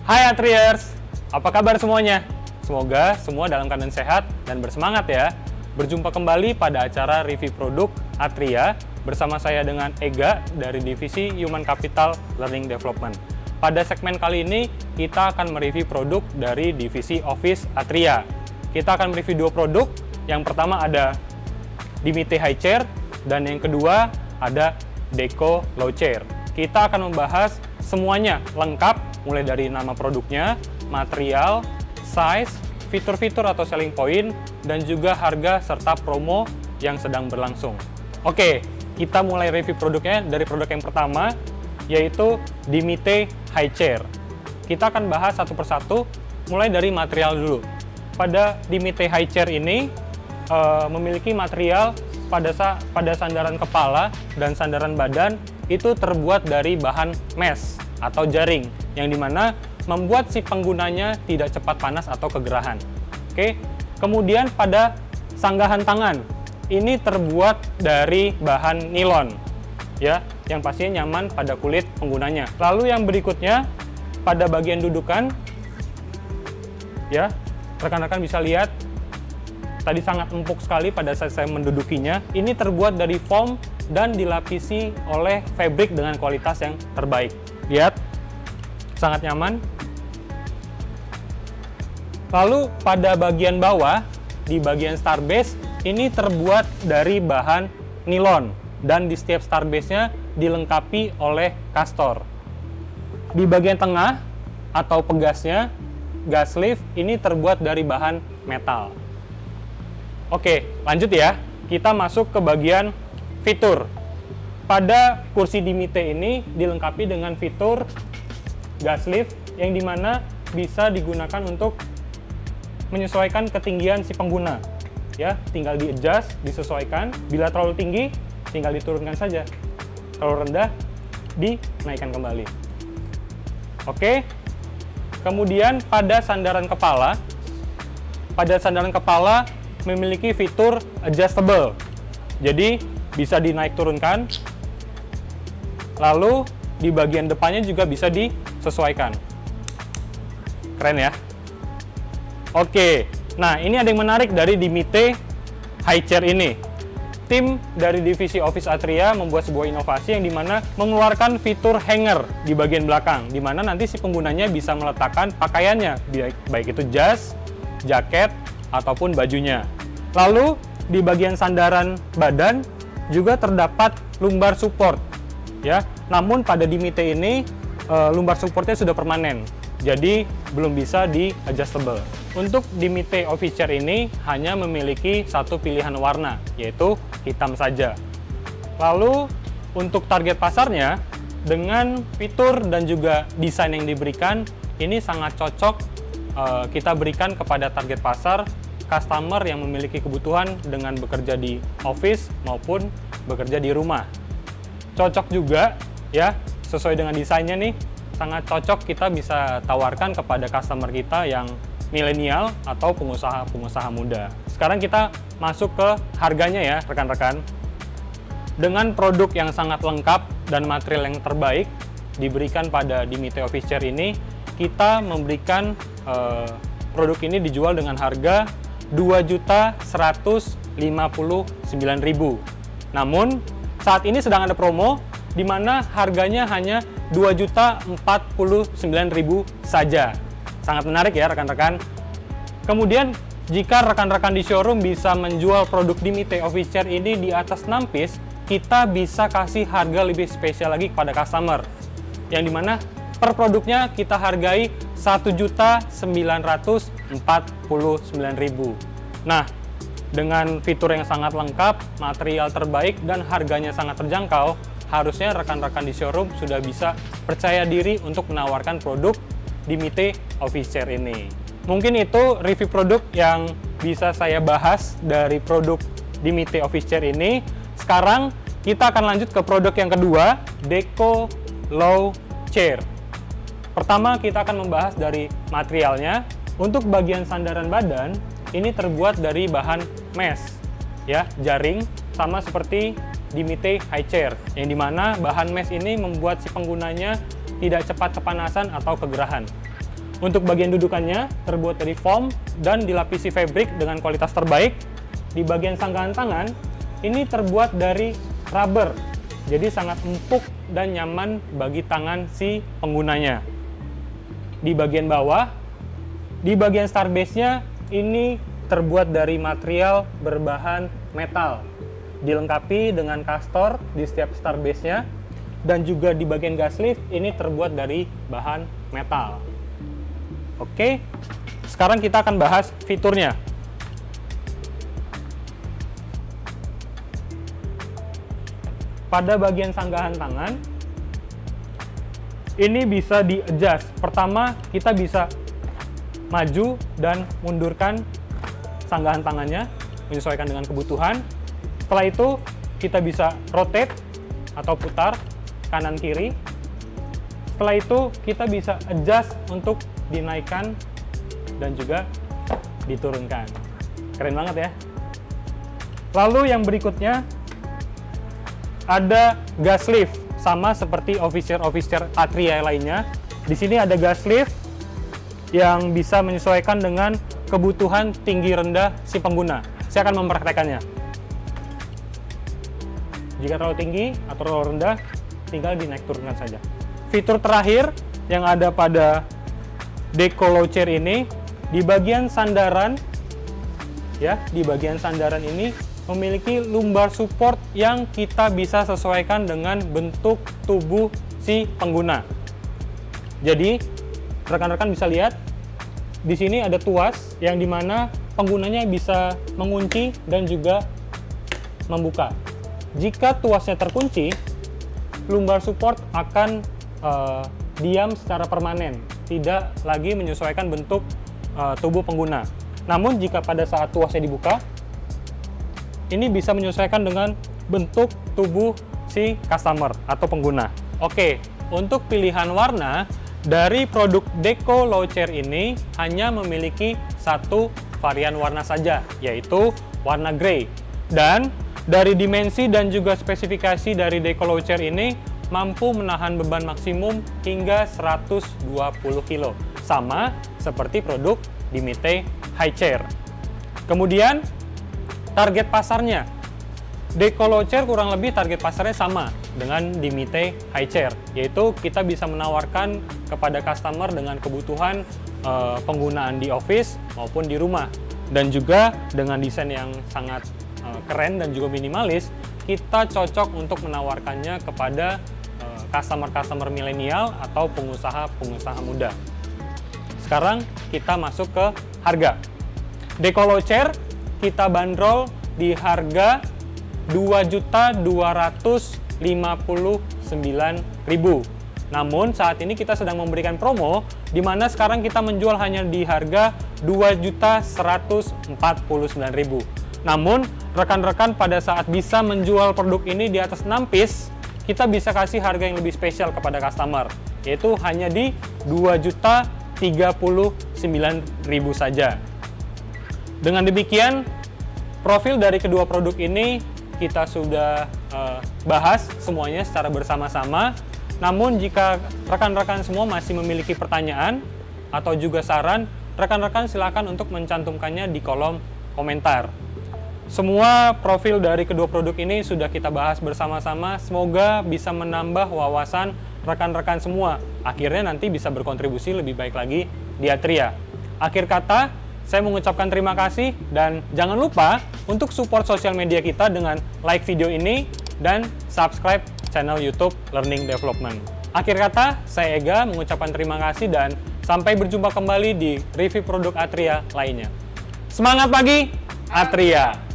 Hai Atriers, apa kabar semuanya? Semoga semua dalam keadaan sehat dan bersemangat ya. Berjumpa kembali pada acara review produk Atria bersama saya dengan Ega dari Divisi Human Capital Learning Development. Pada segmen kali ini kita akan mereview produk dari Divisi Office Atria. Kita akan mereview dua produk. Yang pertama ada Dimity High Chair dan yang kedua ada Deco Low Chair. Kita akan membahas semuanya lengkap, mulai dari nama produknya, material, size, fitur-fitur atau selling point, dan juga harga serta promo yang sedang berlangsung. Oke, kita mulai review produknya dari produk yang pertama, yaitu Dimity High Chair. Kita akan bahas satu persatu, mulai dari material dulu. Pada Dimity High Chair ini memiliki material pada sandaran kepala dan sandaran badan itu terbuat dari bahan mesh atau jaring, yang dimana membuat si penggunanya tidak cepat panas atau kegerahan. Oke, kemudian pada sanggahan tangan ini terbuat dari bahan nilon, ya, yang pastinya nyaman pada kulit penggunanya. Lalu yang berikutnya pada bagian dudukan, ya, rekan-rekan bisa lihat tadi sangat empuk sekali pada saat saya mendudukinya. Ini terbuat dari foam dan dilapisi oleh fabric dengan kualitas yang terbaik. Lihat, sangat nyaman. Lalu pada bagian bawah, di bagian starbase, ini terbuat dari bahan nilon. Dan di setiap starbase-nya dilengkapi oleh castor. Di bagian tengah atau pegasnya, gas sleeve, ini terbuat dari bahan metal. Oke, lanjut ya. Kita masuk ke bagian fitur. Pada kursi Dimity ini dilengkapi dengan fitur gas lift yang dimana bisa digunakan untuk menyesuaikan ketinggian si pengguna. Ya, tinggal di-adjust, disesuaikan. Bila terlalu tinggi, tinggal diturunkan saja. Terlalu rendah, dinaikkan kembali. Oke. Kemudian pada sandaran kepala memiliki fitur adjustable. Jadi bisa dinaik turunkan. Lalu di bagian depannya juga bisa disesuaikan. Keren ya. Oke, nah ini ada yang menarik dari Dimity High Chair ini. Tim dari divisi Office Atria membuat sebuah inovasi yang dimana mengeluarkan fitur hanger di bagian belakang, dimana nanti si penggunanya bisa meletakkan pakaiannya, baik itu jas, jaket, ataupun bajunya. Lalu di bagian sandaran badan juga terdapat lumbar support, ya. Namun pada Dimity ini lumbar supportnya sudah permanen, jadi belum bisa di adjustable. Untuk Dimity Office Chair ini hanya memiliki satu pilihan warna, yaitu hitam saja. Lalu untuk target pasarnya, dengan fitur dan juga desain yang diberikan, ini sangat cocok kita berikan kepada target pasar customer yang memiliki kebutuhan dengan bekerja di office maupun bekerja di rumah. Cocok juga ya, sesuai dengan desainnya nih, sangat cocok kita bisa tawarkan kepada customer kita yang milenial atau pengusaha-pengusaha muda. Sekarang kita masuk ke harganya ya rekan-rekan. Dengan produk yang sangat lengkap dan material yang terbaik diberikan pada Dimity Office Chair ini, kita memberikan produk ini dijual dengan harga Rp2.159.000. Namun saat ini sedang ada promo di mana harganya hanya Rp2.049.000 saja. Sangat menarik ya rekan-rekan. Kemudian jika rekan-rekan di showroom bisa menjual produk Dimity Office Chair ini di atas 6 piece, kita bisa kasih harga lebih spesial lagi kepada customer. Yang dimana per produknya kita hargai Rp1.949.000. Nah, dengan fitur yang sangat lengkap, material terbaik, dan harganya sangat terjangkau, harusnya rekan-rekan di showroom sudah bisa percaya diri untuk menawarkan produk Dimity Office Chair ini. Mungkin itu review produk yang bisa saya bahas dari produk Dimity Office Chair ini. Sekarang kita akan lanjut ke produk yang kedua, Deco Low Chair. Pertama kita akan membahas dari materialnya. Untuk bagian sandaran badan, ini terbuat dari bahan mesh, ya, jaring, sama seperti Dimity High Chair, yang dimana bahan mesh ini membuat si penggunanya tidak cepat kepanasan atau kegerahan. Untuk bagian dudukannya terbuat dari foam dan dilapisi fabric dengan kualitas terbaik. Di bagian sanggahan tangan ini terbuat dari rubber, jadi sangat empuk dan nyaman bagi tangan si penggunanya. Di bagian bawah, di bagian starbase-nya ini terbuat dari material berbahan metal, dilengkapi dengan kastor di setiap starbase-nya, dan juga di bagian gas lift ini terbuat dari bahan metal. Oke, sekarang kita akan bahas fiturnya. Pada bagian sanggahan tangan, ini bisa di-adjust. Pertama, kita bisa maju dan mundurkan sanggahan tangannya, menyesuaikan dengan kebutuhan. Setelah itu, kita bisa rotate atau putar kanan-kiri. Setelah itu, kita bisa adjust untuk dinaikkan dan juga diturunkan. Keren banget ya. Lalu yang berikutnya ada gas lift, sama seperti officer Atria lainnya. Di sini ada gas lift yang bisa menyesuaikan dengan kebutuhan tinggi rendah si pengguna. Saya akan mempraktekannya. Jika terlalu tinggi atau terlalu rendah, tinggal dinaik turunkan saja. Fitur terakhir yang ada pada Deco Low Chair ini, di bagian sandaran, ya, di bagian sandaran ini memiliki lumbar support yang kita bisa sesuaikan dengan bentuk tubuh si pengguna. Jadi, rekan-rekan bisa lihat, di sini ada tuas yang dimana penggunanya bisa mengunci dan juga membuka. Jika tuasnya terkunci, lumbar support akan diam secara permanen, tidak lagi menyesuaikan bentuk tubuh pengguna. Namun jika pada saat tuasnya dibuka, ini bisa menyesuaikan dengan bentuk tubuh si customer atau pengguna. Oke, untuk pilihan warna dari produk Deco Low Chair ini hanya memiliki satu varian warna saja, yaitu warna grey. Dan dari dimensi dan juga spesifikasi dari Deco Low Chair ini mampu menahan beban maksimum hingga 120 kg, sama seperti produk Dimite High Chair. Kemudian target pasarnya, Deco Low Chair kurang lebih target pasarnya sama dengan Dimite High Chair, yaitu kita bisa menawarkan kepada customer dengan kebutuhan penggunaan di office maupun di rumah, dan juga dengan desain yang sangat keren dan juga minimalis, kita cocok untuk menawarkannya kepada customer-customer milenial atau pengusaha-pengusaha muda. Sekarang kita masuk ke harga. Deco Low Chair kita bandrol di harga Rp2.259.000. Namun saat ini kita sedang memberikan promo di mana sekarang kita menjual hanya di harga Rp2.149.000. Namun rekan-rekan pada saat bisa menjual produk ini di atas 6 piece, kita bisa kasih harga yang lebih spesial kepada customer, yaitu hanya di Rp2.039.000 saja. Dengan demikian, profil dari kedua produk ini kita sudah bahas semuanya secara bersama-sama. Namun jika rekan-rekan semua masih memiliki pertanyaan atau juga saran, rekan-rekan silakan untuk mencantumkannya di kolom komentar. Semua profil dari kedua produk ini sudah kita bahas bersama-sama. Semoga bisa menambah wawasan rekan-rekan semua. Akhirnya nanti bisa berkontribusi lebih baik lagi di Atria. Akhir kata, saya mengucapkan terima kasih dan jangan lupa untuk support sosial media kita dengan like video ini dan subscribe channel YouTube Learning Development. Akhir kata, saya Ega mengucapkan terima kasih dan sampai berjumpa kembali di review produk Atria lainnya. Semangat pagi, Atria!